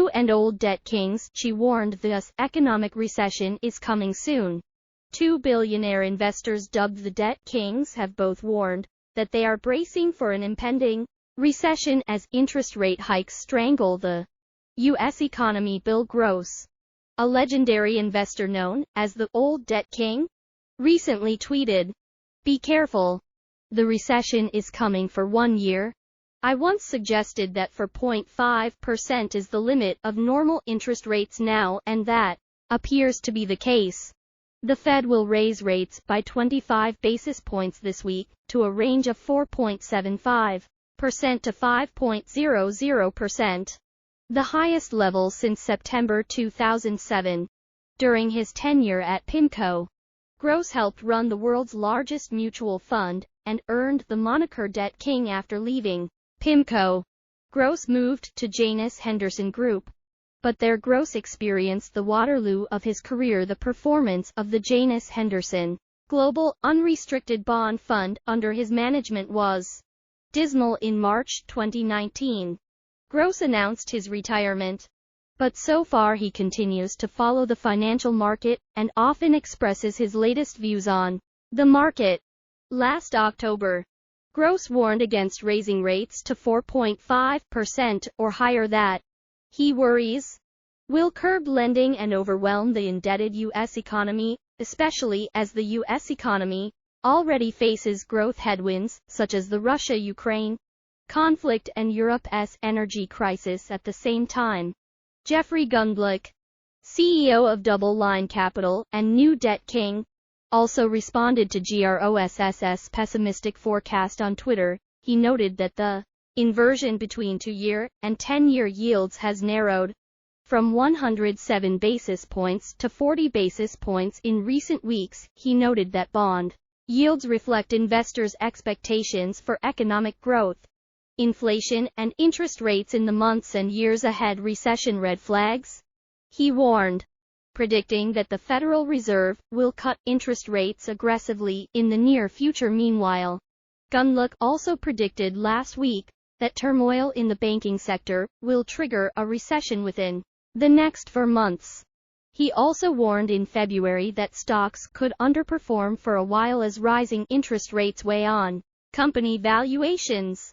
New and old debt kings, she warned the economic recession is coming soon. Two billionaire investors dubbed the debt kings have both warned that they are bracing for an impending recession as interest rate hikes strangle the U.S. economy. Bill Gross, a legendary investor known as the Old Debt King, recently tweeted, "Be careful. The recession is coming for 1 year. I once suggested that 4.5% is the limit of normal interest rates now, and that appears to be the case. The Fed will raise rates by 25 basis points this week to a range of 4.75% to 5.00%, the highest level since September 2007. During his tenure at PIMCO, Gross helped run the world's largest mutual fund and earned the moniker Debt King after leaving PIMCO. Gross moved to Janus Henderson Group, but there Gross experienced the Waterloo of his career. The performance of the Janus Henderson Global Unrestricted Bond Fund under his management was dismal. In March 2019, Gross announced his retirement, but so far he continues to follow the financial market and often expresses his latest views on the market. Last October, Gross warned against raising rates to 4.5% or higher that he worries will curb lending and overwhelm the indebted U.S. economy, especially as the U.S. economy already faces growth headwinds such as the Russia-Ukraine conflict and Europe's energy crisis at the same time. Jeffrey Gundlach, CEO of Double Line Capital and New Debt King, also responded to Gross's pessimistic forecast on Twitter. He noted that the inversion between 2-year and 10-year yields has narrowed from 107 basis points to 40 basis points in recent weeks. He noted that bond yields reflect investors' expectations for economic growth, inflation, and interest rates in the months and years ahead. Recession red flags? He warned, predicting that the Federal Reserve will cut interest rates aggressively in the near future. Meanwhile, Gundlach also predicted last week that turmoil in the banking sector will trigger a recession within the next 4 months. He also warned in February that stocks could underperform for a while as rising interest rates weigh on company valuations.